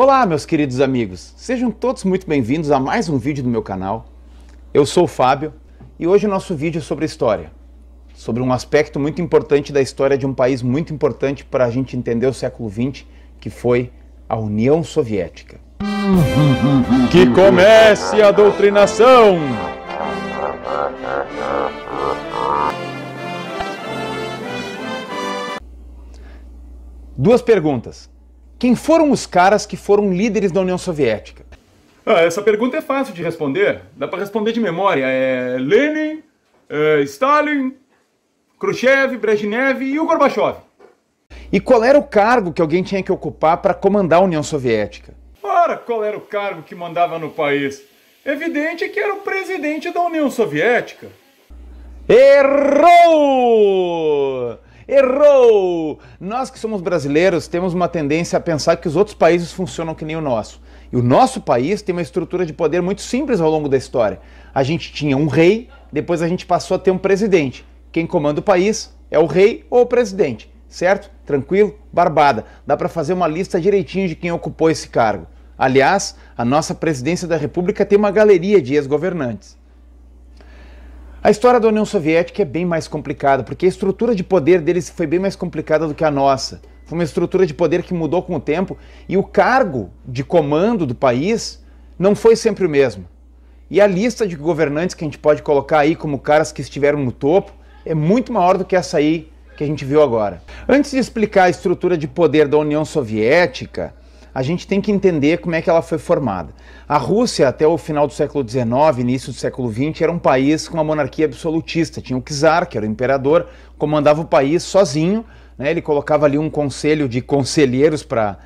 Olá, meus queridos amigos, sejam todos muito bem-vindos a mais um vídeo do meu canal. Eu sou o Fábio e hoje o nosso vídeo é sobre história, sobre um aspecto muito importante da história de um país muito importante para a gente entender o século XX, que foi a União Soviética. Que comece a doutrinação! Duas perguntas. Quem foram os caras que foram líderes da União Soviética? Essa pergunta é fácil de responder. Dá para responder de memória. Lenin, Stalin, Khrushchev, Brezhnev e o Gorbachev. E qual era o cargo que alguém tinha que ocupar para comandar a União Soviética? Ora, qual era o cargo que mandava no país? Evidente que era o presidente da União Soviética. Errou! Errou! Nós que somos brasileiros temos uma tendência a pensar que os outros países funcionam que nem o nosso. E o nosso país tem uma estrutura de poder muito simples ao longo da história. A gente tinha um rei, depois a gente passou a ter um presidente. Quem comanda o país é o rei ou o presidente, certo? Tranquilo? Barbada. Dá para fazer uma lista direitinho de quem ocupou esse cargo. Aliás, a nossa presidência da República tem uma galeria de ex-governantes. A história da União Soviética é bem mais complicada, porque a estrutura de poder deles foi bem mais complicada do que a nossa. Foi uma estrutura de poder que mudou com o tempo e o cargo de comando do país não foi sempre o mesmo. E a lista de governantes que a gente pode colocar aí como caras que estiveram no topo é muito maior do que essa aí que a gente viu agora. Antes de explicar a estrutura de poder da União Soviética, a gente tem que entender como é que ela foi formada. A Rússia, até o final do século XIX, início do século XX, era um país com uma monarquia absolutista. Tinha o czar, que era o imperador, comandava o país sozinho, né? Ele colocava ali um conselho de conselheiros para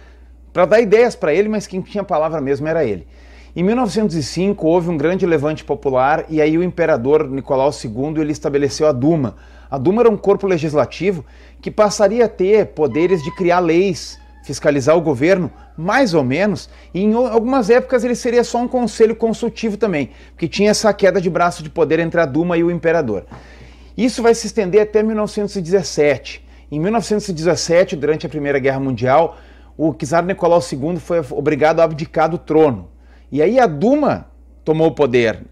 dar ideias para ele, mas quem tinha a palavra mesmo era ele. Em 1905 houve um grande levante popular e aí o imperador Nicolau II ele estabeleceu a Duma. A Duma era um corpo legislativo que passaria a ter poderes de criar leis, fiscalizar o governo, mais ou menos, e em algumas épocas ele seria só um conselho consultivo também, porque tinha essa queda de braço de poder entre a Duma e o imperador. Isso vai se estender até 1917. Em 1917, durante a Primeira Guerra Mundial, o czar Nicolau II foi obrigado a abdicar do trono. E aí a Duma tomou o poder.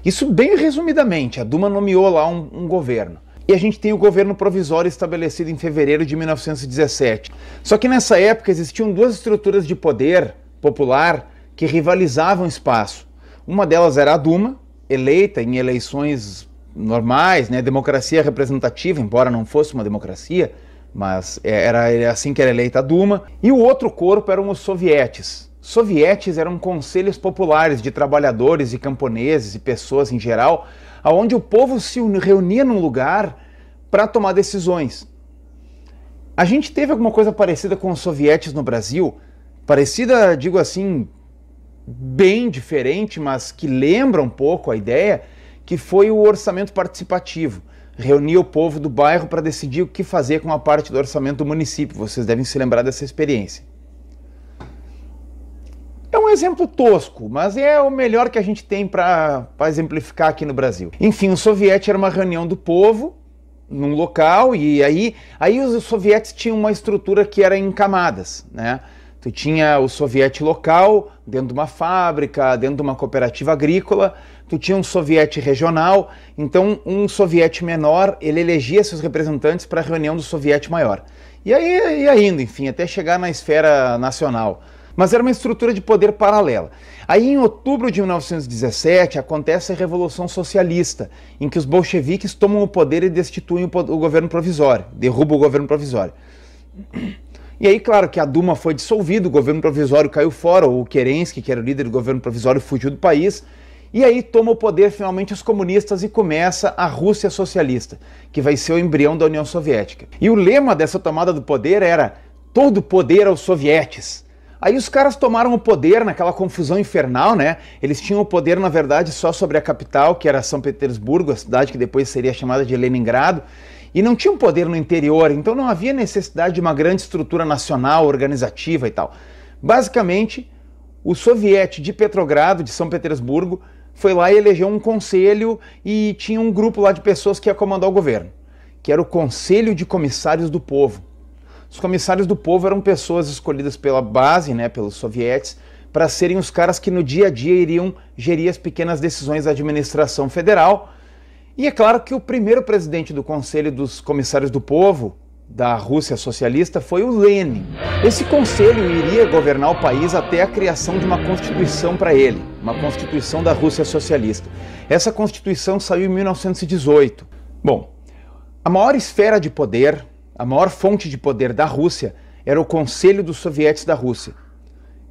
Isso bem resumidamente, a Duma nomeou lá um governo. E a gente tem o governo provisório estabelecido em fevereiro de 1917. Só que nessa época existiam duas estruturas de poder popular que rivalizavam espaço. Uma delas era a Duma, eleita em eleições normais, né, democracia representativa, embora não fosse uma democracia, mas era assim que era eleita a Duma. E o outro corpo eram os sovietes. Sovietes eram conselhos populares de trabalhadores e camponeses e pessoas em geral, onde o povo se reunia num lugar para tomar decisões. A gente teve alguma coisa parecida com os sovietes no Brasil, parecida, digo assim, bem diferente, mas que lembra um pouco a ideia, que foi o orçamento participativo. Reunia o povo do bairro para decidir o que fazer com a parte do orçamento do município. Vocês devem se lembrar dessa experiência. É um exemplo tosco, mas é o melhor que a gente tem para exemplificar aqui no Brasil. Enfim, o soviete era uma reunião do povo num local e aí os sovietes tinham uma estrutura que era em camadas, né? Tu tinha o soviete local, dentro de uma fábrica, dentro de uma cooperativa agrícola, tu tinha um soviete regional, então um soviete menor, ele elegia seus representantes para a reunião do soviete maior. E aí ia indo, enfim, até chegar na esfera nacional. Mas era uma estrutura de poder paralela. Aí em outubro de 1917 acontece a Revolução Socialista, em que os bolcheviques tomam o poder e destituem o governo provisório, derrubam o governo provisório. E aí, claro que a Duma foi dissolvida, o governo provisório caiu fora, o Kerensky, que era o líder do governo provisório, fugiu do país, e aí toma o poder finalmente os comunistas e começa a Rússia socialista, que vai ser o embrião da União Soviética. E o lema dessa tomada do poder era todo poder aos sovietes. Aí os caras tomaram o poder naquela confusão infernal, né? Eles tinham o poder, na verdade, só sobre a capital, que era São Petersburgo, a cidade que depois seria chamada de Leningrado, e não tinham poder no interior, então não havia necessidade de uma grande estrutura nacional, organizativa e tal. Basicamente, o soviete de Petrogrado, de São Petersburgo, foi lá e elegeu um conselho e tinha um grupo lá de pessoas que ia comandar o governo, que era o Conselho de Comissários do Povo. Os comissários do povo eram pessoas escolhidas pela base, né, pelos sovietes, para serem os caras que no dia a dia iriam gerir as pequenas decisões da administração federal. E é claro que o primeiro presidente do Conselho dos Comissários do Povo, da Rússia socialista, foi o Lenin. Esse conselho iria governar o país até a criação de uma constituição para ele, uma constituição da Rússia socialista. Essa constituição saiu em 1918. Bom, a maior esfera de poder, a maior fonte de poder da Rússia era o Conselho dos Sovietes da Rússia,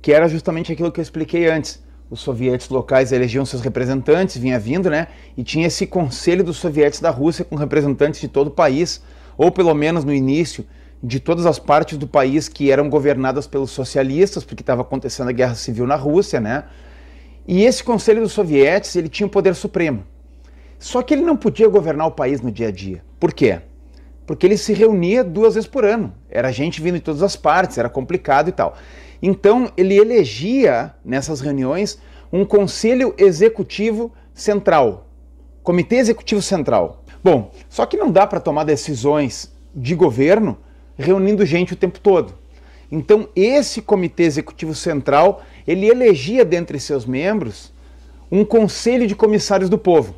que era justamente aquilo que eu expliquei antes. Os sovietes locais elegiam seus representantes, vinha vindo, né? E tinha esse Conselho dos Sovietes da Rússia com representantes de todo o país, ou pelo menos no início, de todas as partes do país que eram governadas pelos socialistas, porque estava acontecendo a guerra civil na Rússia, né? E esse Conselho dos Sovietes, ele tinha o poder supremo. Só que ele não podia governar o país no dia a dia. Por quê? Porque ele se reunia 2 vezes por ano. Era gente vindo de todas as partes, era complicado e tal. Então, ele elegia, nessas reuniões, um Conselho Executivo Central, Comitê Executivo Central. Bom, só que não dá para tomar decisões de governo reunindo gente o tempo todo. Então, esse Comitê Executivo Central, ele elegia dentre seus membros um Conselho de Comissários do Povo,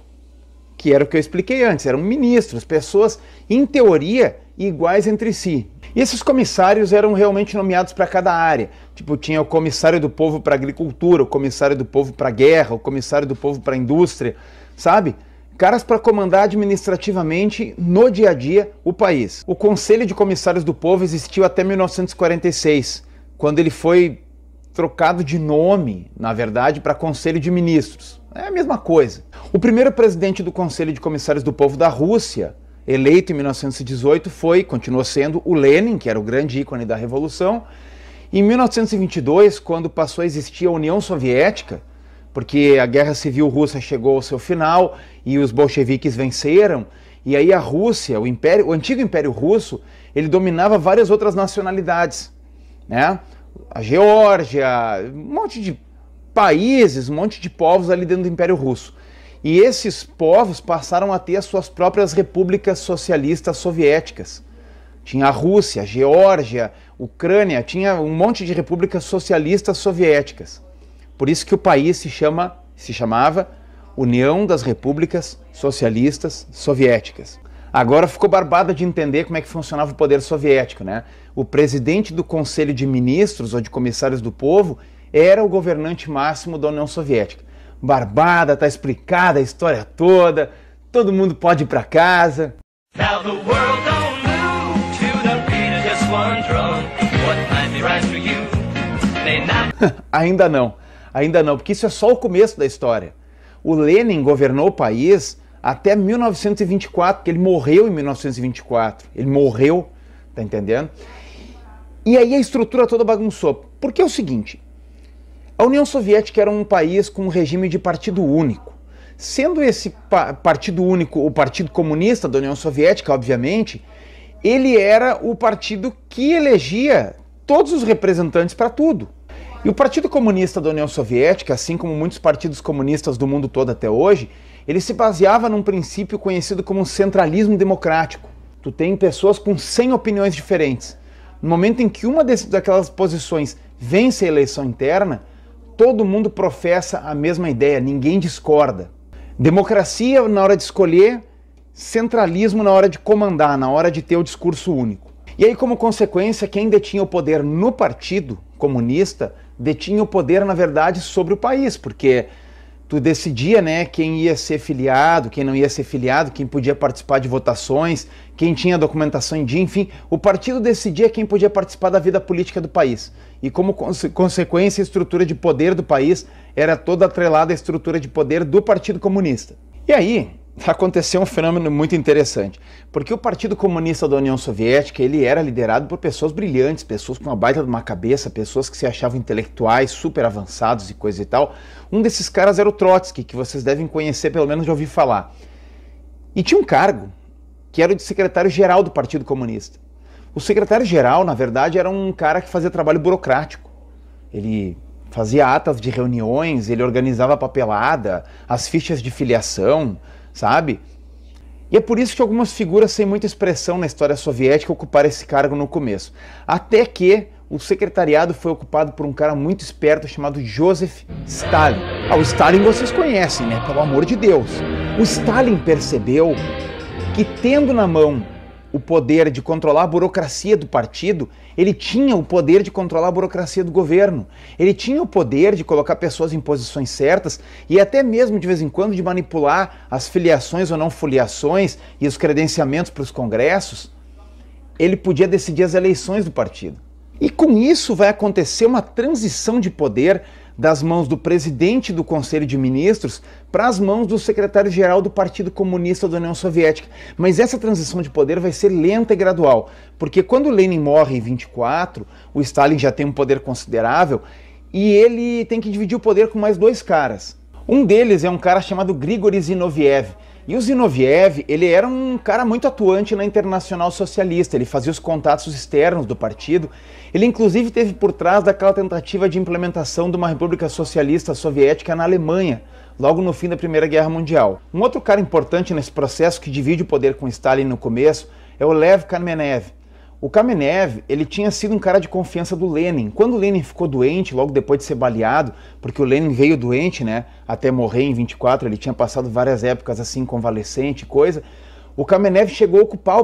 que era o que eu expliquei antes, eram ministros, pessoas, em teoria, iguais entre si. E esses comissários eram realmente nomeados para cada área. Tipo, tinha o comissário do povo para agricultura, o comissário do povo para guerra, o comissário do povo para indústria, sabe? Caras para comandar administrativamente, no dia a dia, o país. O Conselho de Comissários do Povo existiu até 1946, quando ele foi trocado de nome, na verdade, para Conselho de Ministros. É a mesma coisa. O primeiro presidente do Conselho de Comissários do Povo da Rússia, eleito em 1918, continuou sendo o Lenin, que era o grande ícone da Revolução. Em 1922, quando passou a existir a União Soviética, porque a Guerra Civil Russa chegou ao seu final e os bolcheviques venceram, e aí a Rússia, o antigo Império Russo, ele dominava várias outras nacionalidades, né? A Geórgia, um monte de países, um monte de povos ali dentro do Império Russo. E esses povos passaram a ter as suas próprias repúblicas socialistas soviéticas. Tinha a Rússia, a Geórgia, Ucrânia, tinha um monte de repúblicas socialistas soviéticas. Por isso que o país se chamava União das Repúblicas Socialistas Soviéticas. Agora ficou barbada de entender como é que funcionava o poder soviético, né? O presidente do Conselho de Ministros ou de Comissários do Povo era o governante máximo da União Soviética. Barbada, tá explicada a história toda, todo mundo pode ir para casa. Ainda não, porque isso é só o começo da história. O Lenin governou o país até 1924, porque ele morreu em 1924. Ele morreu, tá entendendo? E aí a estrutura toda bagunçou. Porque é o seguinte, a União Soviética era um país com um regime de partido único. Sendo esse partido único o Partido Comunista da União Soviética, obviamente, ele era o partido que elegia todos os representantes para tudo. E o Partido Comunista da União Soviética, assim como muitos partidos comunistas do mundo todo até hoje, ele se baseava num princípio conhecido como centralismo democrático. Tu tem pessoas com 100 opiniões diferentes. No momento em que uma daquelas posições vence a eleição interna, todo mundo professa a mesma ideia, ninguém discorda. Democracia na hora de escolher, centralismo na hora de comandar, na hora de ter o discurso único. E aí, como consequência, quem detinha o poder no Partido Comunista detinha o poder, na verdade, sobre o país, porque tu decidia, né, quem ia ser filiado, quem não ia ser filiado, quem podia participar de votações, quem tinha documentação em dia, enfim, o partido decidia quem podia participar da vida política do país. E como consequência, a estrutura de poder do país era toda atrelada à estrutura de poder do Partido Comunista. E aí aconteceu um fenômeno muito interessante, porque o Partido Comunista da União Soviética, ele era liderado por pessoas brilhantes, pessoas com uma baita de uma cabeça, pessoas que se achavam intelectuais, super avançados e coisa e tal. Um desses caras era o Trotsky, que vocês devem conhecer, pelo menos já ouvi falar. E tinha um cargo, que era o de secretário-geral do Partido Comunista. O secretário-geral, na verdade, era um cara que fazia trabalho burocrático. Ele fazia atas de reuniões, ele organizava a papelada, as fichas de filiação, sabe? E é por isso que algumas figuras sem muita expressão na história soviética ocuparam esse cargo no começo. Até que o secretariado foi ocupado por um cara muito esperto chamado Joseph Stalin. O Stalin vocês conhecem, né? Pelo amor de Deus. O Stalin percebeu que, tendo na mão o poder de controlar a burocracia do partido, ele tinha o poder de controlar a burocracia do governo. Ele tinha o poder de colocar pessoas em posições certas e até mesmo, de vez em quando, de manipular as filiações ou não filiações e os credenciamentos para os congressos. Ele podia decidir as eleições do partido. E com isso vai acontecer uma transição de poder das mãos do presidente do Conselho de Ministros para as mãos do secretário-geral do Partido Comunista da União Soviética. Mas essa transição de poder vai ser lenta e gradual, porque quando Lenin morre em 24, o Stalin já tem um poder considerável e ele tem que dividir o poder com mais dois caras. Um deles é um cara chamado Grigori Zinoviev. E o Zinoviev, ele era um cara muito atuante na Internacional Socialista, ele fazia os contatos externos do partido, ele inclusive teve por trás daquela tentativa de implementação de uma república socialista soviética na Alemanha, logo no fim da Primeira Guerra Mundial. Um outro cara importante nesse processo que divide o poder com Stalin no começo é o Lev Kamenev. O Kamenev, ele tinha sido um cara de confiança do Lenin. Quando o Lenin ficou doente, logo depois de ser baleado, porque o Lenin veio doente, né, até morrer em 24, ele tinha passado várias épocas assim, convalescente, coisa, o Kamenev chegou a ocupar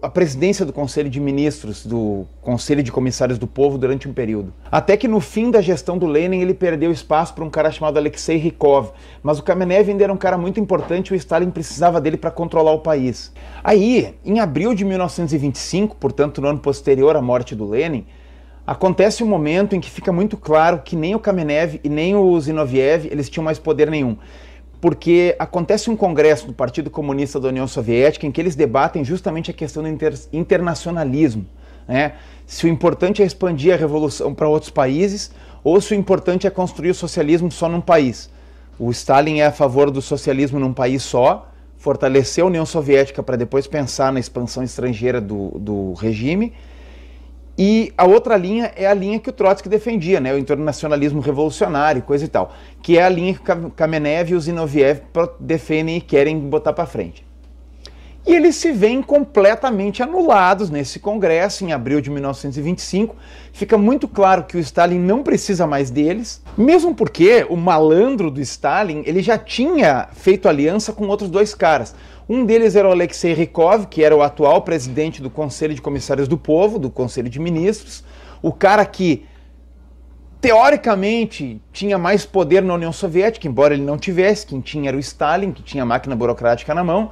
a presidência do Conselho de Ministros, do Conselho de Comissários do Povo durante um período. Até que no fim da gestão do Lenin ele perdeu espaço para um cara chamado Alexei Rykov, mas o Kamenev ainda era um cara muito importante e o Stalin precisava dele para controlar o país. Aí, em abril de 1925, portanto no ano posterior à morte do Lenin, acontece um momento em que fica muito claro que nem o Kamenev e nem o Zinoviev eles tinham mais poder nenhum. Porque acontece um congresso do Partido Comunista da União Soviética em que eles debatem justamente a questão do internacionalismo, né? Se o importante é expandir a revolução para outros países ou se o importante é construir o socialismo só num país. O Stalin é a favor do socialismo num país só, fortalecer a União Soviética para depois pensar na expansão estrangeira do regime. E a outra linha é a linha que o Trotsky defendia, né, o internacionalismo revolucionário, coisa e tal, que é a linha que o Kamenev e o Zinoviev defendem e querem botar para frente. E eles se veem completamente anulados nesse congresso, em abril de 1925. Fica muito claro que o Stalin não precisa mais deles, mesmo porque o malandro do Stalin ele já tinha feito aliança com outros dois caras. Um deles era o Alexei Rykov, que era o atual presidente do Conselho de Comissários do Povo, do Conselho de Ministros, o cara que, teoricamente, tinha mais poder na União Soviética, embora ele não tivesse, quem tinha era o Stalin, que tinha a máquina burocrática na mão,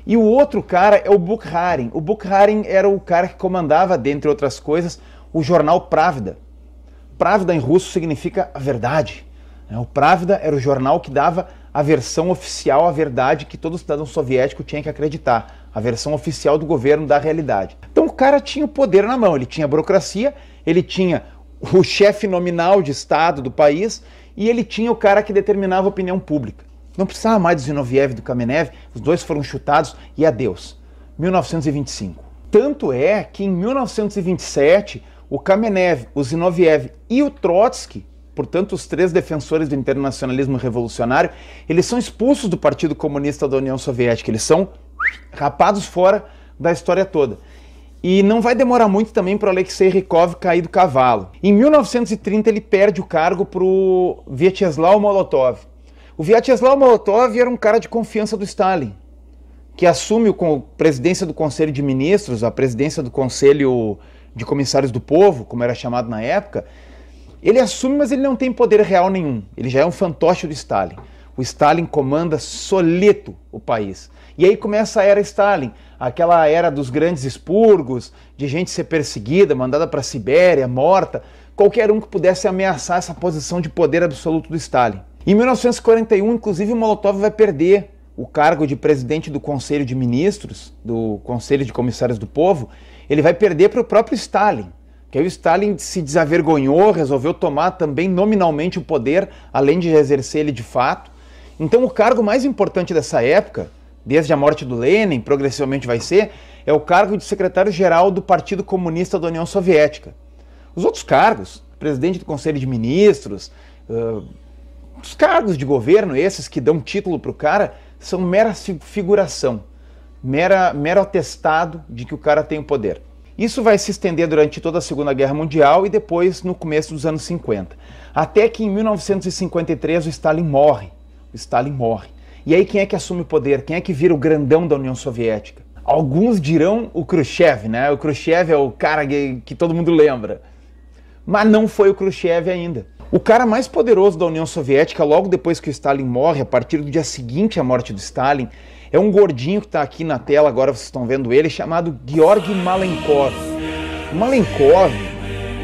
e o outro cara é o Bukharin. O Bukharin era o cara que comandava, dentre outras coisas, o jornal Pravda. Pravda em russo significa a verdade. O Pravda era o jornal que dava a versão oficial, a verdade que todo cidadão soviético tinha que acreditar, a versão oficial do governo da realidade. Então o cara tinha o poder na mão, ele tinha a burocracia, ele tinha o chefe nominal de Estado do país e ele tinha o cara que determinava a opinião pública. Não precisava mais do Zinoviev e do Kamenev, os dois foram chutados e adeus. 1925. Tanto é que em 1927 o Kamenev, o Zinoviev e o Trotsky, portanto, os três defensores do internacionalismo revolucionário, eles são expulsos do Partido Comunista da União Soviética, eles são rapados fora da história toda. E não vai demorar muito também para o Alexei Rykov cair do cavalo. Em 1930 ele perde o cargo para o Vyacheslav Molotov. O Vyacheslav Molotov era um cara de confiança do Stalin, que assume a presidência do Conselho de Ministros, a presidência do Conselho de Comissários do Povo, como era chamado na época. Ele assume, mas ele não tem poder real nenhum. Ele já é um fantoche do Stalin. O Stalin comanda solito o país. E aí começa a era Stalin, aquela era dos grandes expurgos, de gente ser perseguida, mandada para a Sibéria, morta, qualquer um que pudesse ameaçar essa posição de poder absoluto do Stalin. Em 1941, inclusive, o Molotov vai perder o cargo de presidente do Conselho de Ministros, do Conselho de Comissários do Povo, ele vai perder para o próprio Stalin. Que aí o Stalin se desavergonhou, resolveu tomar também nominalmente o poder, além de exercer ele de fato. Então o cargo mais importante dessa época, desde a morte do Lenin, progressivamente vai ser, é o cargo de secretário-geral do Partido Comunista da União Soviética. Os outros cargos, presidente do Conselho de Ministros, os cargos de governo, esses que dão título para o cara, são mera figuração. mero atestado de que o cara tem o poder. Isso vai se estender durante toda a Segunda Guerra Mundial e depois no começo dos anos 50. Até que em 1953 o Stalin morre. O Stalin morre. E aí quem é que assume o poder? Quem é que vira o grandão da União Soviética? Alguns dirão o Khrushchev, né? O Khrushchev é o cara que todo mundo lembra. Mas não foi o Khrushchev ainda. O cara mais poderoso da União Soviética, logo depois que o Stalin morre, a partir do dia seguinte à morte do Stalin, é um gordinho que está aqui na tela, agora vocês estão vendo ele, chamado Georgy Malenkov. O Malenkov,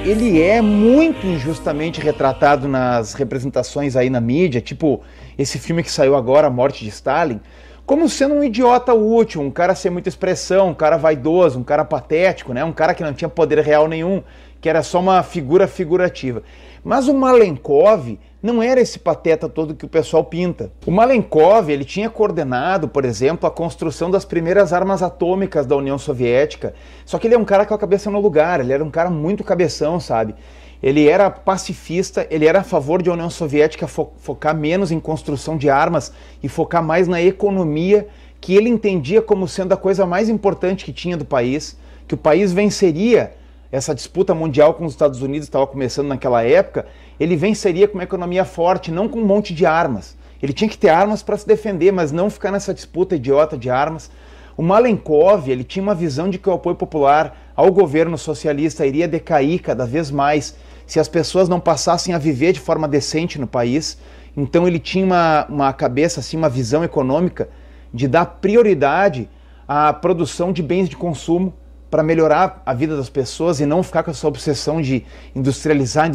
ele é muito injustamente retratado nas representações aí na mídia, tipo esse filme que saiu agora, A Morte de Stalin, como sendo um idiota útil, um cara sem muita expressão, um cara vaidoso, um cara patético, né? Um cara que não tinha poder real nenhum, que era só uma figura figurativa. Mas o Malenkov não era esse pateta todo que o pessoal pinta. O Malenkov, ele tinha coordenado, por exemplo, a construção das primeiras armas atômicas da União Soviética, só que ele é um cara com a cabeça no lugar, ele era um cara muito cabeção, sabe? Ele era pacifista, ele era a favor de a União Soviética focar menos em construção de armas e focar mais na economia, que ele entendia como sendo a coisa mais importante que tinha do país, que o país venceria essa disputa mundial com os Estados Unidos, estava começando naquela época, ele venceria com uma economia forte, não com um monte de armas. Ele tinha que ter armas para se defender, mas não ficar nessa disputa idiota de armas. O Malenkov, ele tinha uma visão de que o apoio popular ao governo socialista iria decair cada vez mais se as pessoas não passassem a viver de forma decente no país. Então ele tinha uma cabeça, assim, uma visão econômica de dar prioridade à produção de bens de consumo para melhorar a vida das pessoas e não ficar com essa obsessão de industrializar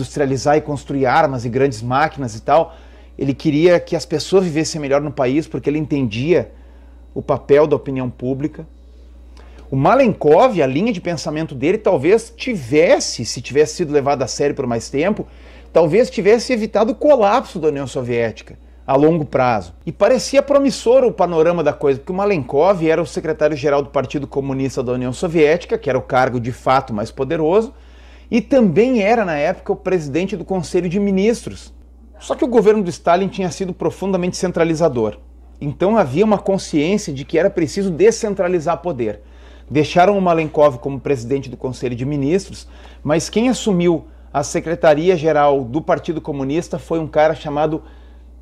e construir armas e grandes máquinas e tal. Ele queria que as pessoas vivessem melhor no país porque ele entendia o papel da opinião pública. O Malenkov, a linha de pensamento dele talvez tivesse, se tivesse sido levado a sério por mais tempo, talvez tivesse evitado o colapso da União Soviética a longo prazo. E parecia promissor o panorama da coisa, porque o Malenkov era o secretário-geral do Partido Comunista da União Soviética, que era o cargo de fato mais poderoso, e também era, na época, o presidente do Conselho de Ministros. Só que o governo do Stalin tinha sido profundamente centralizador. Então havia uma consciência de que era preciso descentralizar poder. Deixaram o Malenkov como presidente do Conselho de Ministros, mas quem assumiu a secretaria-geral do Partido Comunista foi um cara chamado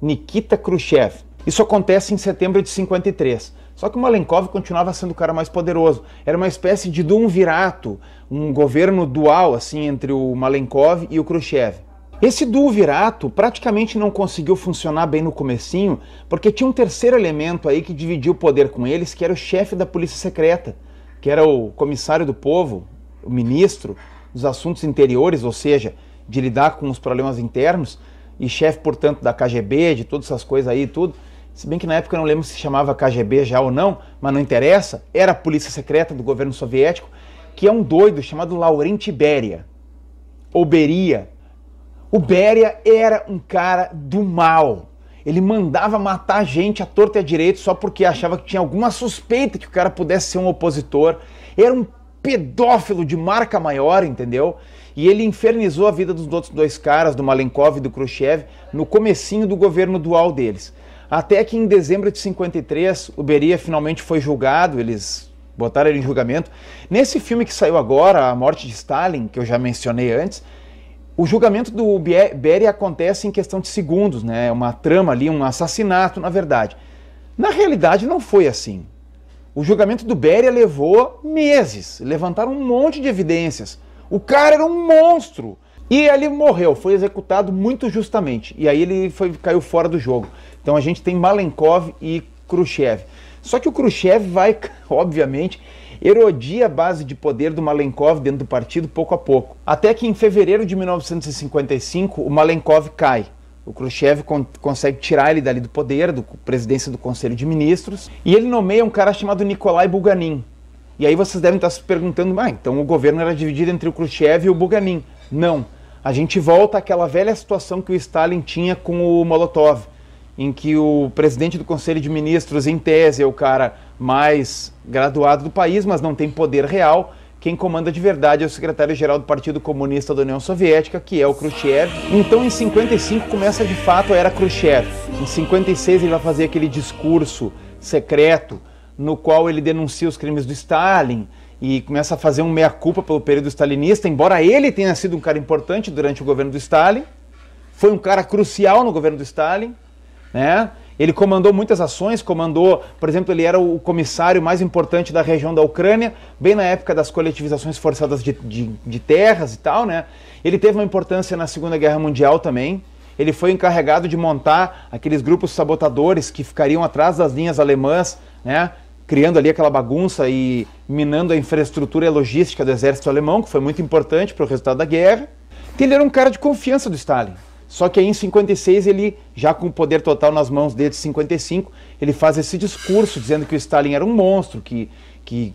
Nikita Khrushchev. Isso acontece em setembro de 53. Só que o Malenkov continuava sendo o cara mais poderoso. Era uma espécie de duumvirato, um governo dual assim entre o Malenkov e o Khrushchev. Esse duumvirato praticamente não conseguiu funcionar bem no comecinho, porque tinha um terceiro elemento aí que dividia o poder com eles, que era o chefe da polícia secreta, que era o comissário do povo, o ministro dos assuntos interiores, ou seja, de lidar com os problemas internos, e chefe, portanto, da KGB, de todas essas coisas aí e tudo. Se bem que na época eu não lembro se chamava KGB já ou não, mas não interessa, era a polícia secreta do governo soviético, que é um doido chamado Laurent Beria, ou Beria. O Beria era um cara do mal. Ele mandava matar gente à torta e à direita só porque achava que tinha alguma suspeita que o cara pudesse ser um opositor. Era um pedófilo de marca maior, entendeu? E ele infernizou a vida dos outros dois caras, do Malenkov e do Khrushchev, no comecinho do governo dual deles. Até que em dezembro de 53, o Beria finalmente foi julgado, eles botaram ele em julgamento. Nesse filme que saiu agora, A Morte de Stalin, que eu já mencionei antes, o julgamento do Beria acontece em questão de segundos, né? Uma trama ali, um assassinato, na verdade. Na realidade não foi assim. O julgamento do Beria levou meses, levantaram um monte de evidências. O cara era um monstro. E ele morreu, foi executado muito justamente. E aí ele caiu fora do jogo. Então a gente tem Malenkov e Khrushchev. Só que o Khrushchev vai, obviamente, erodir a base de poder do Malenkov dentro do partido pouco a pouco. Até que em fevereiro de 1955 o Malenkov cai. O Khrushchev consegue tirar ele dali do poder, da presidência do Conselho de Ministros. E ele nomeia um cara chamado Nikolai Bulganin. E aí vocês devem estar se perguntando, então o governo era dividido entre o Khrushchev e o Bulganin. Não. A gente volta àquela velha situação que o Stalin tinha com o Molotov, em que o presidente do Conselho de Ministros, em tese, é o cara mais graduado do país, mas não tem poder real. Quem comanda de verdade é o secretário-geral do Partido Comunista da União Soviética, que é o Khrushchev. Então em 55 começa de fato a era Khrushchev. Em 56 ele vai fazer aquele discurso secreto no qual ele denuncia os crimes do Stalin e começa a fazer um meia-culpa pelo período stalinista, embora ele tenha sido um cara importante durante o governo do Stalin, foi um cara crucial no governo do Stalin, né? Ele comandou muitas ações, por exemplo, ele era o comissário mais importante da região da Ucrânia, bem na época das coletivizações forçadas de terras e tal, né? Ele teve uma importância na Segunda Guerra Mundial também. Ele foi encarregado de montar aqueles grupos sabotadores que ficariam atrás das linhas alemãs, né? Criando ali aquela bagunça e minando a infraestrutura e a logística do exército alemão, que foi muito importante para o resultado da guerra. Então, ele era um cara de confiança do Stalin. Só que aí em 56 ele, já com o poder total nas mãos dele de 55, ele faz esse discurso dizendo que o Stalin era um monstro, que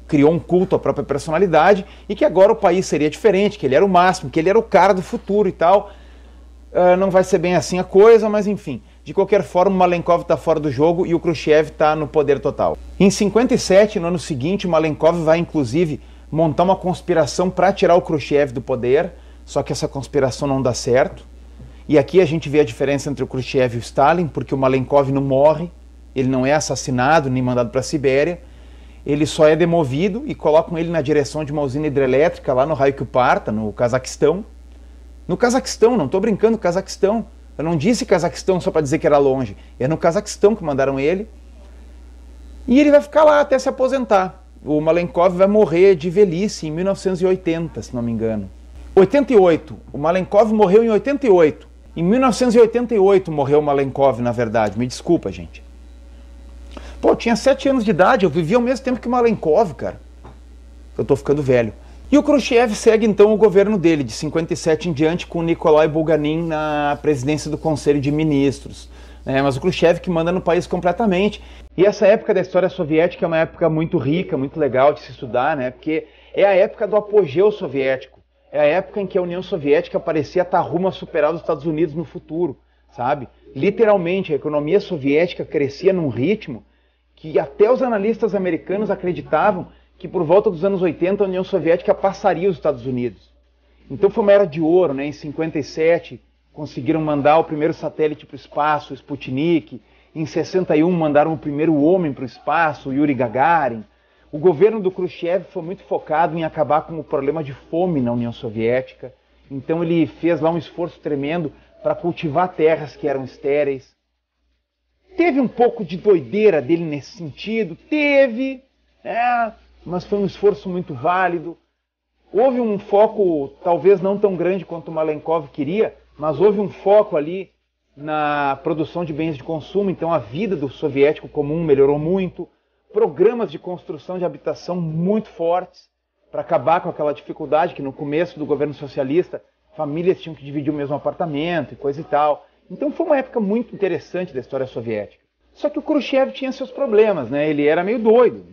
criou um culto à própria personalidade e que agora o país seria diferente, que ele era o máximo, que ele era o cara do futuro e tal. Não vai ser bem assim a coisa, mas enfim. De qualquer forma, o Malenkov está fora do jogo e o Khrushchev está no poder total. Em 57, no ano seguinte, o Malenkov vai inclusive montar uma conspiração para tirar o Khrushchev do poder, só que essa conspiração não dá certo. E aqui a gente vê a diferença entre o Khrushchev e o Stalin, porque o Malenkov não morre, ele não é assassinado nem mandado para a Sibéria, ele só é demovido e colocam ele na direção de uma usina hidrelétrica lá no Haikouparta, no Cazaquistão. No Cazaquistão, não estou brincando, Cazaquistão. Eu não disse Cazaquistão só para dizer que era longe, é no Cazaquistão que mandaram ele. E ele vai ficar lá até se aposentar. O Malenkov vai morrer de velhice em 1980, se não me engano. 88, o Malenkov morreu em 88. Em 1988 morreu o Malenkov, na verdade. Me desculpa, gente. Pô, eu tinha 7 anos de idade, eu vivia ao mesmo tempo que o Malenkov, cara. Eu tô ficando velho. E o Khrushchev segue então o governo dele, de 57 em diante, com o Nikolai Bulganin na presidência do Conselho de Ministros. Mas o Khrushchev que manda no país completamente. E essa época da história soviética é uma época muito rica, muito legal de se estudar, né? Porque é a época do apogeu soviético. É a época em que a União Soviética parecia estar rumo a superar os Estados Unidos no futuro, sabe? Literalmente, a economia soviética crescia num ritmo que até os analistas americanos acreditavam que por volta dos anos 80 a União Soviética passaria os Estados Unidos. Então foi uma era de ouro, né? Em 57 conseguiram mandar o primeiro satélite para o espaço, o Sputnik. Em 61 mandaram o primeiro homem para o espaço, o Yuri Gagarin. O governo do Khrushchev foi muito focado em acabar com o problema de fome na União Soviética. Então ele fez lá um esforço tremendo para cultivar terras que eram estéreis. Teve um pouco de doideira dele nesse sentido? Teve, mas foi um esforço muito válido. Houve um foco, talvez não tão grande quanto o Malenkov queria, mas houve um foco ali na produção de bens de consumo, então a vida do soviético comum melhorou muito. Programas de construção de habitação muito fortes para acabar com aquela dificuldade que no começo do governo socialista famílias tinham que dividir o mesmo apartamento e coisa e tal. Então foi uma época muito interessante da história soviética. Só que o Khrushchev tinha seus problemas, né? Ele era meio doido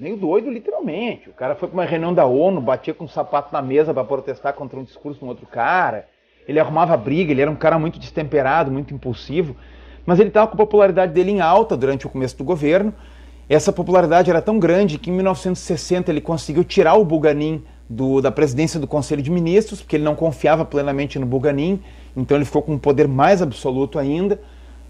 literalmente. O cara foi para uma reunião da ONU, batia com um sapato na mesa para protestar contra um discurso de um outro cara. Ele arrumava briga, ele era um cara muito destemperado, muito impulsivo. Mas ele estava com a popularidade dele em alta durante o começo do governo. Essa popularidade era tão grande que em 1960 ele conseguiu tirar o Bulganin da presidência do Conselho de Ministros, porque ele não confiava plenamente no Bulganin, então ele ficou com um poder mais absoluto ainda.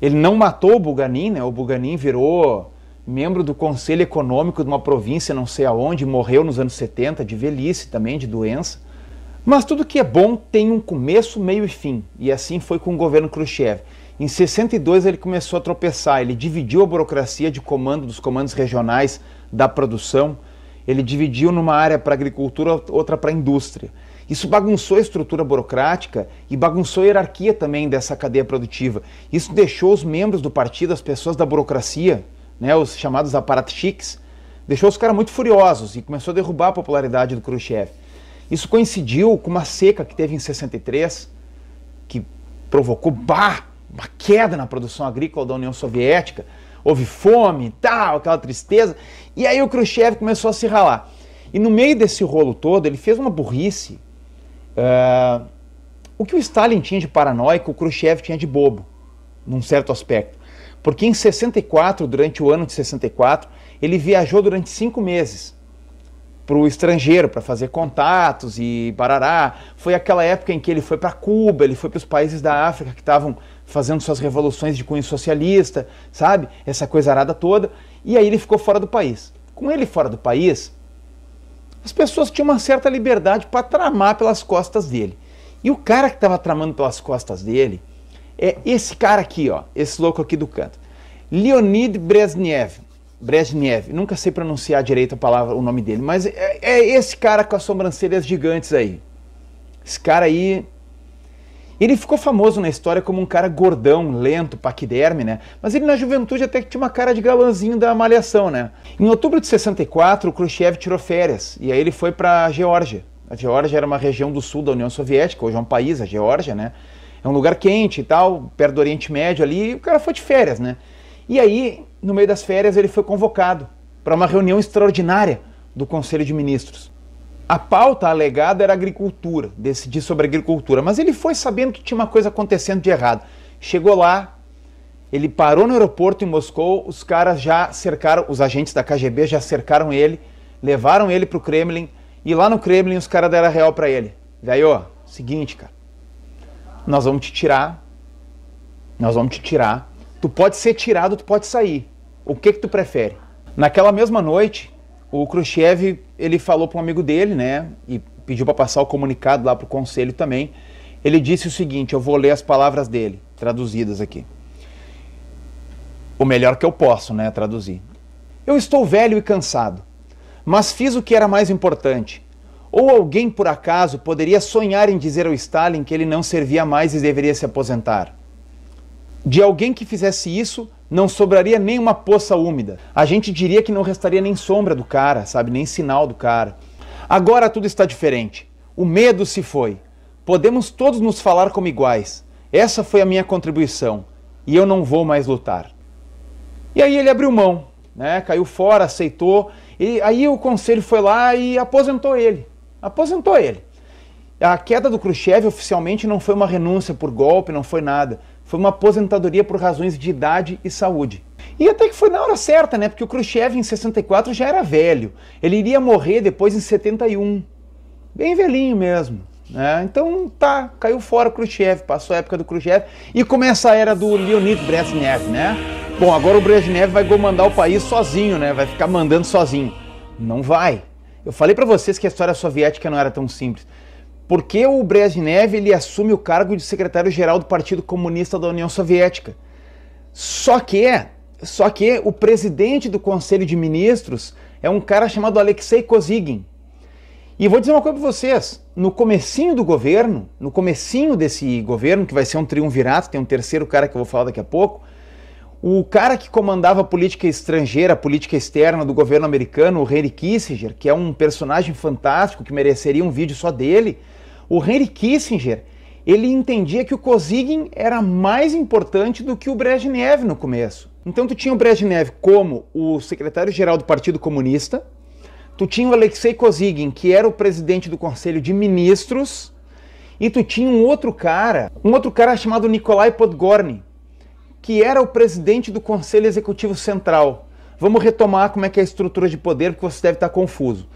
Ele não matou o Bulganin, né? O Bulganin virou membro do Conselho Econômico de uma província não sei aonde, morreu nos anos 70 de velhice também, de doença. Mas tudo que é bom tem um começo, meio e fim, e assim foi com o governo Khrushchev. Em 62 ele começou a tropeçar, ele dividiu a burocracia de comando dos comandos regionais da produção, ele dividiu numa área para agricultura, outra para indústria. Isso bagunçou a estrutura burocrática e bagunçou a hierarquia também dessa cadeia produtiva. Isso deixou os membros do partido, as pessoas da burocracia, né, os chamados apparatchiks, deixou os caras muito furiosos e começou a derrubar a popularidade do Khrushchev. Isso coincidiu com uma seca que teve em 63, que provocou uma queda na produção agrícola da União Soviética, houve fome e tal, aquela tristeza, e aí o Khrushchev começou a se ralar. E no meio desse rolo todo, ele fez uma burrice. O que o Stalin tinha de paranoico, o Khrushchev tinha de bobo, num certo aspecto. Porque em 64, durante o ano de 64, ele viajou durante 5 meses para o estrangeiro, para fazer contatos e barará. Foi aquela época em que ele foi para Cuba, ele foi para os países da África que estavam fazendo suas revoluções de cunho socialista, sabe? Essa coisa arada toda. E aí ele ficou fora do país. com ele fora do país, as pessoas tinham uma certa liberdade para tramar pelas costas dele. E o cara que estava tramando pelas costas dele é esse cara aqui, ó, esse louco aqui do canto. Leonid Brezhnev. Brezhnev, nunca sei pronunciar direito a palavra, o nome dele, mas é esse cara com as sobrancelhas gigantes aí. Esse cara aí, ele ficou famoso na história como um cara gordão, lento, paquiderme, né? Mas ele na juventude até que tinha uma cara de galãzinho da Malhação, né? Em outubro de 64, o Khrushchev tirou férias, e aí ele foi para a Geórgia. A Geórgia era uma região do sul da União Soviética, hoje é um país, a Geórgia, né? É um lugar quente e tal, perto do Oriente Médio ali, e o cara foi de férias, né? E aí, no meio das férias, ele foi convocado para uma reunião extraordinária do Conselho de Ministros. A pauta alegada era agricultura, decidir sobre agricultura, mas ele foi sabendo que tinha uma coisa acontecendo de errado. Chegou lá, ele parou no aeroporto em Moscou, os caras já cercaram, os agentes da KGB já cercaram ele, levaram ele para o Kremlin, e lá no Kremlin os caras deram a real para ele. Velho, seguinte, cara, nós vamos te tirar, tu pode ser tirado, tu pode sair. O que tu prefere? Naquela mesma noite, o Khrushchev, ele falou para um amigo dele, né, e pediu para passar o comunicado lá para o conselho também. Ele disse o seguinte, eu vou ler as palavras dele, traduzidas aqui. O melhor que eu posso, né, traduzir. Eu estou velho e cansado, mas fiz o que era mais importante. Ou alguém, por acaso, poderia sonhar em dizer ao Stalin que ele não servia mais e deveria se aposentar. De alguém que fizesse isso, não sobraria nem uma poça úmida. A gente diria que não restaria nem sombra do cara, sabe? Nem sinal do cara. Agora tudo está diferente. O medo se foi. Podemos todos nos falar como iguais. Essa foi a minha contribuição. E eu não vou mais lutar. E aí ele abriu mão, né? Caiu fora, aceitou. E aí o conselho foi lá e aposentou ele. Aposentou ele. A queda do Khrushchev oficialmente não foi uma renúncia por golpe, não foi nada. Foi uma aposentadoria por razões de idade e saúde. E até que foi na hora certa, né? Porque o Khrushchev em 64 já era velho. Ele iria morrer depois em 71. Bem velhinho mesmo, né? Então tá, caiu fora o Khrushchev, passou a época do Khrushchev e começa a era do Leonid Brezhnev, né? Bom, agora o Brezhnev vai comandar o país sozinho, né? Vai ficar mandando sozinho. Não vai. Eu falei pra vocês que a história soviética não era tão simples. Porque o Brezhnev ele assume o cargo de secretário-geral do Partido Comunista da União Soviética. Só que o presidente do Conselho de Ministros é um cara chamado Alexei Kosygin. E vou dizer uma coisa para vocês, no comecinho do governo, no comecinho desse governo, que vai ser um triunvirato, tem um terceiro cara que eu vou falar daqui a pouco, o cara que comandava a política estrangeira, a política externa do governo americano, o Henry Kissinger, que é um personagem fantástico, que mereceria um vídeo só dele, o Henry Kissinger, ele entendia que o Kosygin era mais importante do que o Brezhnev no começo. Então tu tinha o Brezhnev como o secretário-geral do Partido Comunista, tu tinha o Alexei Kosygin, que era o presidente do Conselho de Ministros, e tu tinha um outro cara chamado Nikolai Podgorny, que era o presidente do Conselho Executivo Central. Vamos retomar como é que é a estrutura de poder, porque você deve estar confuso.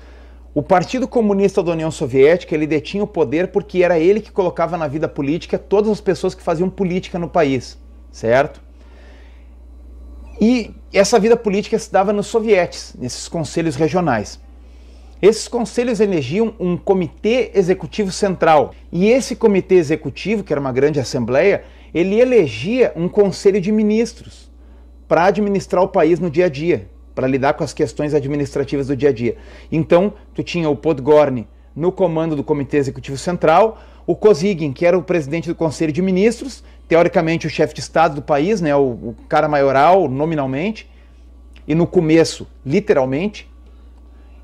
O Partido Comunista da União Soviética, ele detinha o poder porque era ele que colocava na vida política todas as pessoas que faziam política no país, certo? E essa vida política se dava nos sovietes, nesses conselhos regionais. Esses conselhos elegiam um comitê executivo central. E esse comitê executivo, que era uma grande assembleia, ele elegia um conselho de ministros para administrar o país no dia a dia, para lidar com as questões administrativas do dia a dia. Então, tu tinha o Podgorny no comando do Comitê Executivo Central, o Kosygin, que era o presidente do Conselho de Ministros, teoricamente o chefe de Estado do país, né, o cara maioral, nominalmente, e no começo, literalmente,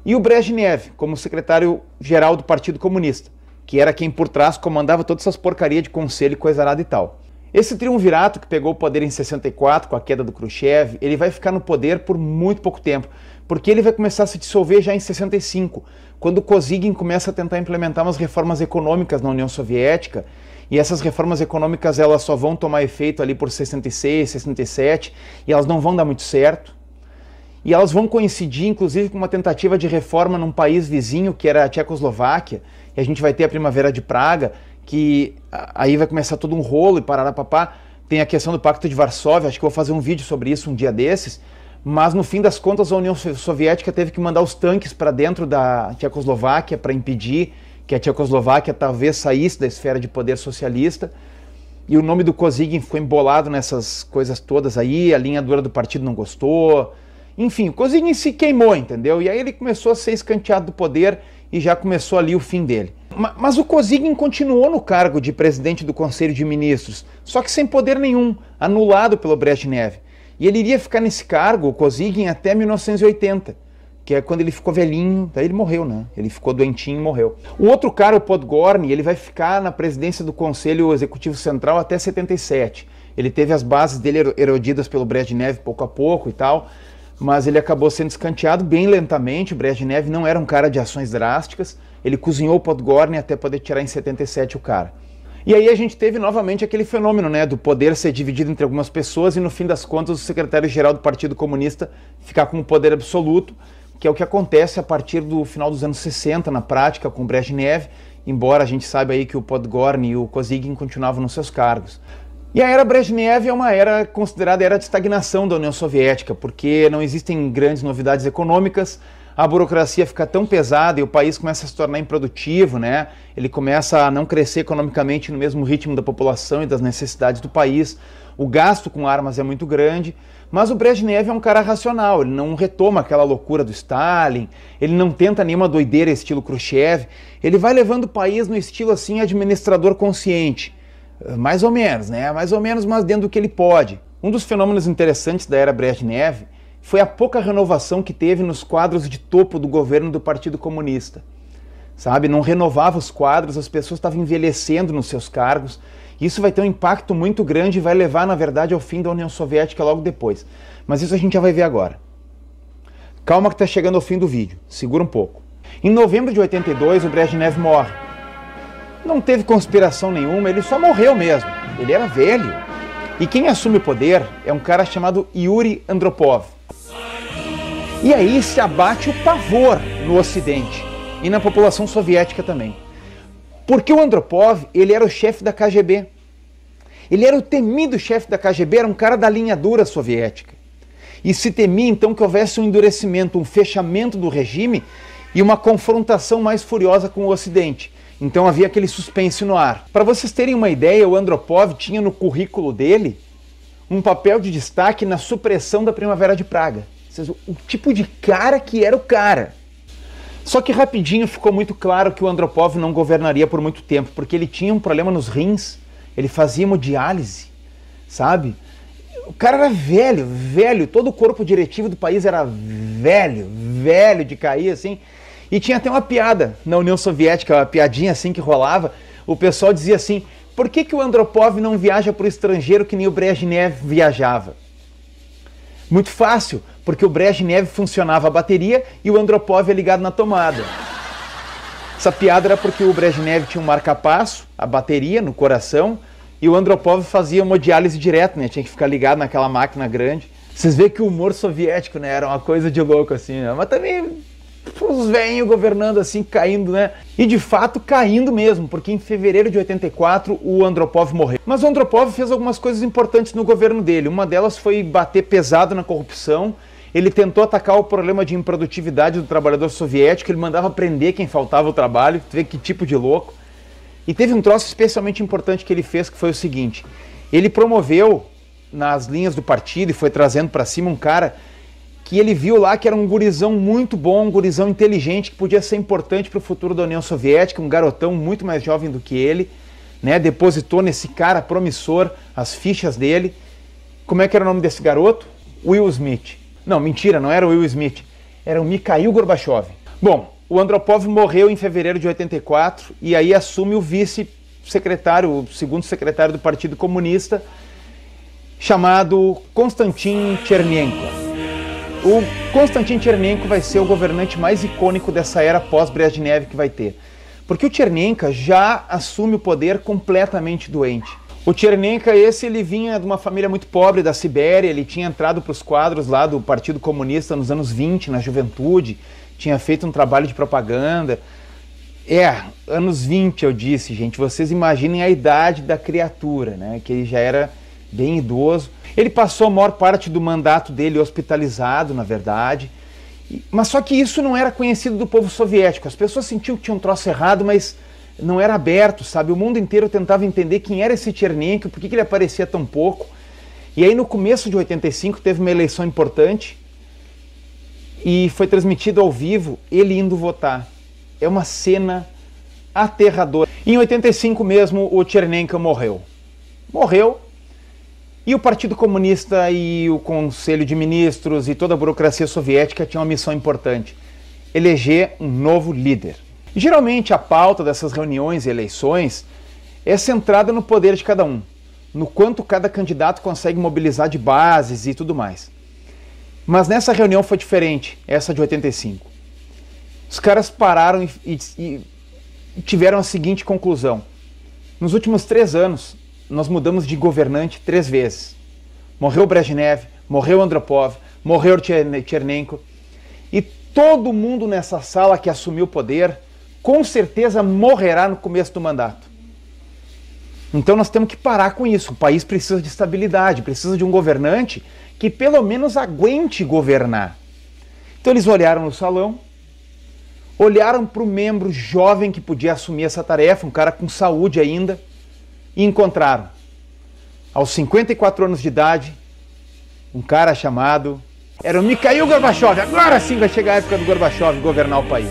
e o Brezhnev, como secretário-geral do Partido Comunista, que era quem por trás comandava todas essas porcarias de conselho e coisa arada e tal. Esse triunvirato que pegou o poder em 64, com a queda do Khrushchev, ele vai ficar no poder por muito pouco tempo, porque ele vai começar a se dissolver já em 65, quando o Kosygin começa a tentar implementar umas reformas econômicas na União Soviética, e essas reformas econômicas elas só vão tomar efeito ali por 66, 67, e elas não vão dar muito certo. E elas vão coincidir, inclusive, com uma tentativa de reforma num país vizinho, que era a Tchecoslováquia, e a gente vai ter a Primavera de Praga, que aí vai começar todo um rolo e parará papá. Tem a questão do Pacto de Varsóvia, acho que eu vou fazer um vídeo sobre isso um dia desses, mas no fim das contas a União Soviética teve que mandar os tanques para dentro da Tchecoslováquia para impedir que a Tchecoslováquia talvez saísse da esfera de poder socialista. E o nome do Kosygin ficou embolado nessas coisas todas aí, a linha dura do partido não gostou. Enfim, o Kosygin se queimou, entendeu? E aí ele começou a ser escanteado do poder e já começou ali o fim dele. Mas o Kosygin continuou no cargo de presidente do Conselho de Ministros, só que sem poder nenhum, anulado pelo Brezhnev. E ele iria ficar nesse cargo, o Kosygin, até 1980, que é quando ele ficou velhinho, daí ele morreu, né? Ele ficou doentinho e morreu. O outro cara, o Podgorny, ele vai ficar na presidência do Conselho Executivo Central até 77. Ele teve as bases dele erodidas pelo Brezhnev pouco a pouco e tal, mas ele acabou sendo escanteado bem lentamente. O Brezhnev não era um cara de ações drásticas, ele cozinhou o Podgorny até poder tirar em 77 o cara. E aí a gente teve novamente aquele fenômeno, né, do poder ser dividido entre algumas pessoas e no fim das contas o secretário-geral do Partido Comunista ficar com o poder absoluto, que é o que acontece a partir do final dos anos 60 na prática com o Brezhnev, embora a gente saiba aí que o Podgorny e o Kosygin continuavam nos seus cargos. E a era Brezhnev é uma era considerada era de estagnação da União Soviética, porque não existem grandes novidades econômicas, a burocracia fica tão pesada e o país começa a se tornar improdutivo, né? Ele começa a não crescer economicamente no mesmo ritmo da população e das necessidades do país, o gasto com armas é muito grande, mas o Brezhnev é um cara racional, ele não retoma aquela loucura do Stalin, ele não tenta nenhuma doideira estilo Khrushchev, ele vai levando o país no estilo assim administrador consciente, mais ou menos, né? Mais ou menos, mas dentro do que ele pode. Um dos fenômenos interessantes da era Brezhnev foi a pouca renovação que teve nos quadros de topo do governo do Partido Comunista. Sabe, não renovava os quadros, as pessoas estavam envelhecendo nos seus cargos. Isso vai ter um impacto muito grande e vai levar, na verdade, ao fim da União Soviética logo depois. Mas isso a gente já vai ver agora. Calma que está chegando ao fim do vídeo, segura um pouco. Em novembro de 82, o Brezhnev morre. Não teve conspiração nenhuma, ele só morreu mesmo. Ele era velho. E quem assume o poder é um cara chamado Yuri Andropov. E aí se abate o pavor no Ocidente e na população soviética também. Porque o Andropov, ele era o chefe da KGB. Ele era o temido chefe da KGB, era um cara da linha dura soviética. E se temia então que houvesse um endurecimento, um fechamento do regime e uma confrontação mais furiosa com o Ocidente. Então havia aquele suspense no ar. Para vocês terem uma ideia, o Andropov tinha no currículo dele um papel de destaque na supressão da Primavera de Praga. Ou seja, o tipo de cara que era o cara. Só que rapidinho ficou muito claro que o Andropov não governaria por muito tempo, porque ele tinha um problema nos rins, ele fazia hemodiálise, sabe? O cara era velho, velho, todo o corpo diretivo do país era velho, velho de cair assim. E tinha até uma piada na União Soviética, uma piadinha assim que rolava, o pessoal dizia assim, por que que o Andropov não viaja para o estrangeiro que nem o Brezhnev viajava? Muito fácil, porque o Brezhnev funcionava a bateria e o Andropov é ligado na tomada. Essa piada era porque o Brezhnev tinha um marca-passo, a bateria no coração, e o Andropov fazia hemodiálise direto, né? Tinha que ficar ligado naquela máquina grande. Vocês veem que o humor soviético, né, era uma coisa de louco assim, né? Mas também os velhinhos governando assim, caindo, né? E de fato caindo mesmo, porque em fevereiro de 84 o Andropov morreu. Mas o Andropov fez algumas coisas importantes no governo dele. Uma delas foi bater pesado na corrupção. Ele tentou atacar o problema de improdutividade do trabalhador soviético, ele mandava prender quem faltava ao trabalho, tu vê que tipo de louco. E teve um troço especialmente importante que ele fez, que foi o seguinte, ele promoveu nas linhas do partido e foi trazendo para cima um cara que ele viu lá que era um gurizão muito bom, um gurizão inteligente, que podia ser importante para o futuro da União Soviética, um garotão muito mais jovem do que ele, né? Depositou nesse cara promissor as fichas dele. Como é que era o nome desse garoto? Will Smith. Não, mentira, não era o Will Smith, era o Mikhail Gorbachev. Bom, o Andropov morreu em fevereiro de 84 e aí assume o vice-secretário, o segundo secretário do Partido Comunista, chamado Konstantin Chernenko. O Konstantin Chernenko vai ser o governante mais icônico dessa era pós-Brezhnev que vai ter. Porque o Chernenko já assume o poder completamente doente. O Chernenko, ele vinha de uma família muito pobre da Sibéria, ele tinha entrado para os quadros lá do Partido Comunista nos anos 20, na juventude, tinha feito um trabalho de propaganda. Anos 20 eu disse, gente, vocês imaginem a idade da criatura, né? Que ele já era bem idoso. Ele passou a maior parte do mandato dele hospitalizado, na verdade. Mas só que isso não era conhecido do povo soviético. As pessoas sentiam que tinha um troço errado, mas não era aberto, sabe? O mundo inteiro tentava entender quem era esse Chernenko, por que ele aparecia tão pouco. E aí no começo de 85 teve uma eleição importante e foi transmitido ao vivo ele indo votar. É uma cena aterradora. Em 85 mesmo o Chernenko morreu. Morreu. E o Partido Comunista e o Conselho de Ministros e toda a burocracia soviética tinham uma missão importante: eleger um novo líder. E, geralmente a pauta dessas reuniões e eleições é centrada no poder de cada um, no quanto cada candidato consegue mobilizar de bases e tudo mais. Mas nessa reunião foi diferente, essa de 85. Os caras pararam e tiveram a seguinte conclusão: nos últimos 3 anos, nós mudamos de governante 3 vezes. Morreu Brezhnev, morreu Andropov, morreu Chernenko. E todo mundo nessa sala que assumiu o poder, com certeza morrerá no começo do mandato. Então nós temos que parar com isso. O país precisa de estabilidade, precisa de um governante que pelo menos aguente governar. Então eles olharam no salão, olharam para o membro jovem que podia assumir essa tarefa, um cara com saúde ainda, e encontraram, aos 54 anos de idade, um cara chamado... Era o Mikhail Gorbachev. Agora sim vai chegar a época do Gorbachev governar o país.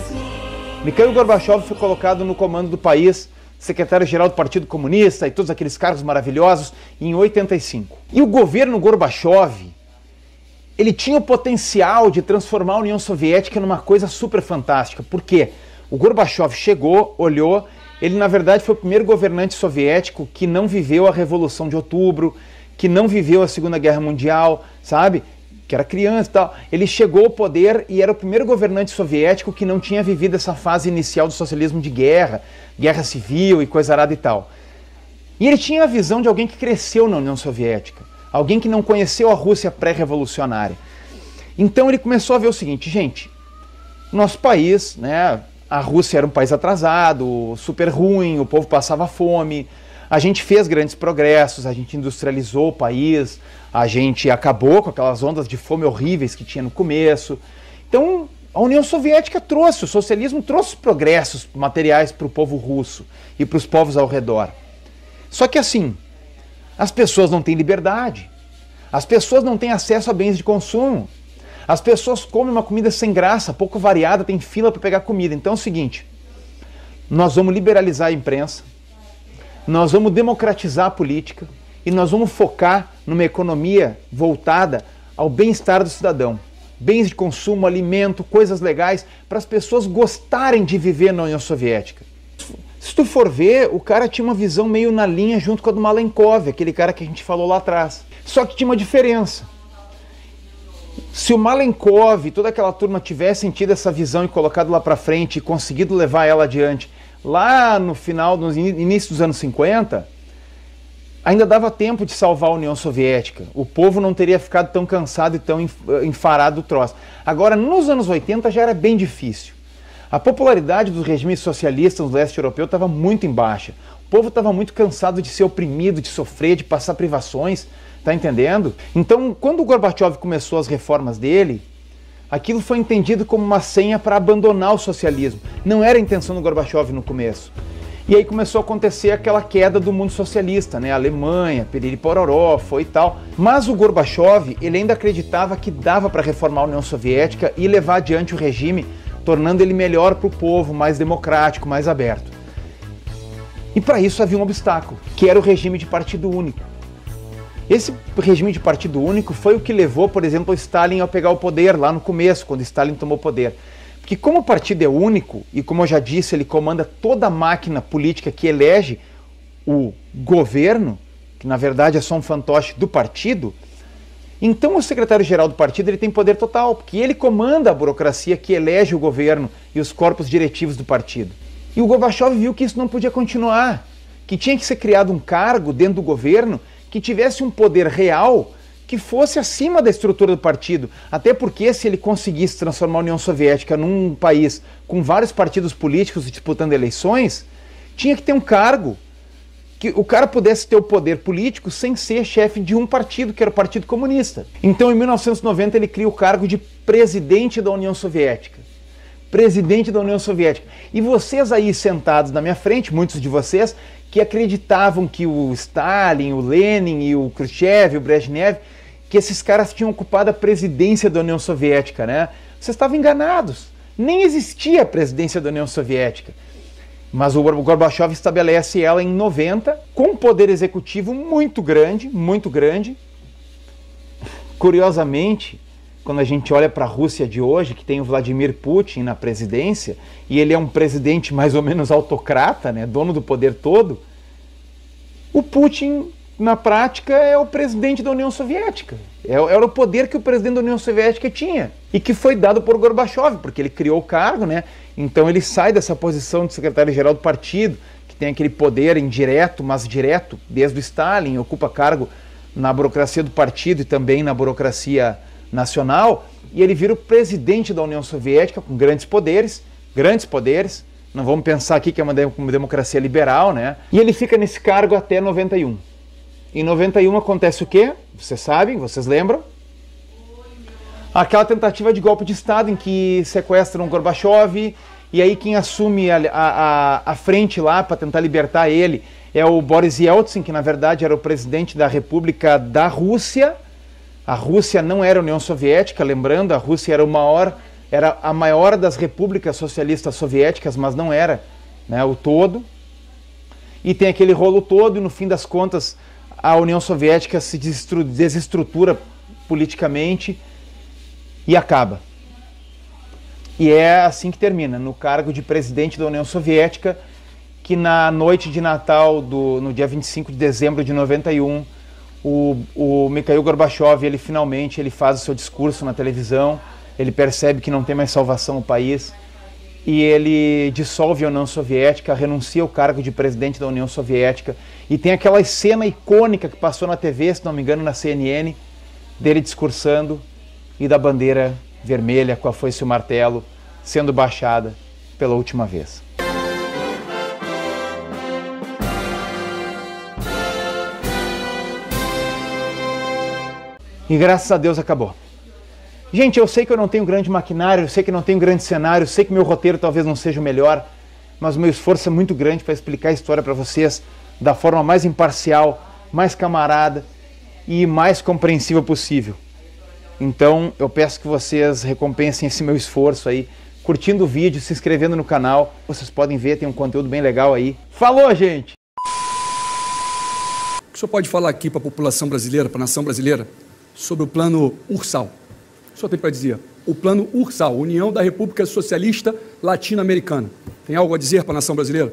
Mikhail Gorbachev foi colocado no comando do país, secretário-geral do Partido Comunista e todos aqueles cargos maravilhosos, em 85. E o governo Gorbachev, ele tinha o potencial de transformar a União Soviética numa coisa super fantástica. Por quê? O Gorbachev chegou, olhou... Ele, na verdade, foi o primeiro governante soviético que não viveu a Revolução de Outubro, que não viveu a Segunda Guerra Mundial, sabe? Que era criança e tal. Ele chegou ao poder e era o primeiro governante soviético que não tinha vivido essa fase inicial do socialismo de guerra, guerra civil e coisa arada e tal. E ele tinha a visão de alguém que cresceu na União Soviética, alguém que não conheceu a Rússia pré-revolucionária. Então ele começou a ver o seguinte: gente, nosso país, né... A Rússia era um país atrasado, super ruim, o povo passava fome. A gente fez grandes progressos, a gente industrializou o país, a gente acabou com aquelas ondas de fome horríveis que tinha no começo. Então, a União Soviética trouxe, o socialismo trouxe progressos materiais para o povo russo e para os povos ao redor. Só que assim, as pessoas não têm liberdade, as pessoas não têm acesso a bens de consumo. As pessoas comem uma comida sem graça, pouco variada, tem fila para pegar comida. Então é o seguinte, nós vamos liberalizar a imprensa, nós vamos democratizar a política e nós vamos focar numa economia voltada ao bem-estar do cidadão. Bens de consumo, alimento, coisas legais, para as pessoas gostarem de viver na União Soviética. Se tu for ver, o cara tinha uma visão meio na linha junto com a do Malenkov, aquele cara que a gente falou lá atrás. Só que tinha uma diferença. Se o Malenkov e toda aquela turma tivessem tido essa visão e colocado lá para frente e conseguido levar ela adiante lá no final, no início dos anos 50, ainda dava tempo de salvar a União Soviética. O povo não teria ficado tão cansado e tão enfarado do troço. Agora, nos anos 80 já era bem difícil. A popularidade dos regimes socialistas no leste europeu estava muito em baixa. O povo estava muito cansado de ser oprimido, de sofrer, de passar privações. Tá entendendo? Então, quando o Gorbachev começou as reformas dele, aquilo foi entendido como uma senha para abandonar o socialismo. Não era a intenção do Gorbachev no começo. E aí começou a acontecer aquela queda do mundo socialista, né? A Alemanha, Piriri Pororó, foi e tal. Mas o Gorbachev, ele ainda acreditava que dava para reformar a União Soviética e levar adiante o regime, tornando ele melhor para o povo, mais democrático, mais aberto. E para isso havia um obstáculo, que era o regime de partido único. Esse regime de partido único foi o que levou, por exemplo, o Stalin a pegar o poder lá no começo, quando Stalin tomou poder. Porque como o partido é único, e como eu já disse, ele comanda toda a máquina política que elege o governo, que na verdade é só um fantoche do partido, então o secretário-geral do partido ele tem poder total, porque ele comanda a burocracia que elege o governo e os corpos diretivos do partido. E o Gorbachev viu que isso não podia continuar, que tinha que ser criado um cargo dentro do governo que tivesse um poder real que fosse acima da estrutura do partido. Até porque se ele conseguisse transformar a União Soviética num país com vários partidos políticos disputando eleições, tinha que ter um cargo que o cara pudesse ter o poder político sem ser chefe de um partido, que era o Partido Comunista. Então, em 1990, ele cria o cargo de presidente da União Soviética. Presidente da União Soviética. E vocês aí sentados na minha frente, muitos de vocês, que acreditavam que o Stalin, o Lenin e o Khrushchev, o Brezhnev, que esses caras tinham ocupado a presidência da União Soviética, né? Vocês estavam enganados. Nem existia a presidência da União Soviética. Mas o Gorbachev estabelece ela em 90, com um poder executivo muito grande, muito grande. Curiosamente, quando a gente olha para a Rússia de hoje, que tem o Vladimir Putin na presidência, e ele é um presidente mais ou menos autocrata, né, dono do poder todo, o Putin, na prática, é o presidente da União Soviética. Era o poder que o presidente da União Soviética tinha e que foi dado por Gorbachev, porque ele criou o cargo, né? Então ele sai dessa posição de secretário-geral do partido, que tem aquele poder indireto, mas direto, desde o Stalin, ocupa cargo na burocracia do partido e também na burocracia nacional, e ele vira o presidente da União Soviética com grandes poderes, não vamos pensar aqui que é uma democracia liberal, né? E ele fica nesse cargo até 91. Em 91 acontece o quê? Vocês sabem, vocês lembram? Aquela tentativa de golpe de Estado em que sequestram Gorbachev, e aí quem assume a frente lá para tentar libertar ele é o Boris Yeltsin, que na verdade era o presidente da República da Rússia. A Rússia não era a União Soviética, lembrando, a Rússia era a maior das repúblicas socialistas soviéticas, mas não era, né, o todo. E tem aquele rolo todo, e no fim das contas a União Soviética se desestrutura politicamente e acaba. E é assim que termina, no cargo de presidente da União Soviética, que na noite de Natal, no dia 25 de dezembro de 91, o Mikhail Gorbachev, ele finalmente faz o seu discurso na televisão, ele percebe que não tem mais salvação no país, e ele dissolve a União Soviética, renuncia ao cargo de presidente da União Soviética, e tem aquela cena icônica que passou na TV, se não me engano na CNN, dele discursando e da bandeira vermelha com a foice e o martelo sendo baixada pela última vez. E graças a Deus acabou. Gente, eu sei que eu não tenho grande maquinário, eu sei que não tenho grande cenário, eu sei que meu roteiro talvez não seja o melhor, mas o meu esforço é muito grande para explicar a história para vocês da forma mais imparcial, mais camarada e mais compreensível possível. Então, eu peço que vocês recompensem esse meu esforço aí, curtindo o vídeo, se inscrevendo no canal. Vocês podem ver, tem um conteúdo bem legal aí. Falou, gente! O que o senhor pode falar aqui para a população brasileira, para a nação brasileira, sobre o plano Ursal? O senhor tem para dizer? O plano Ursal, União da República Socialista Latino-Americana. Tem algo a dizer para a nação brasileira?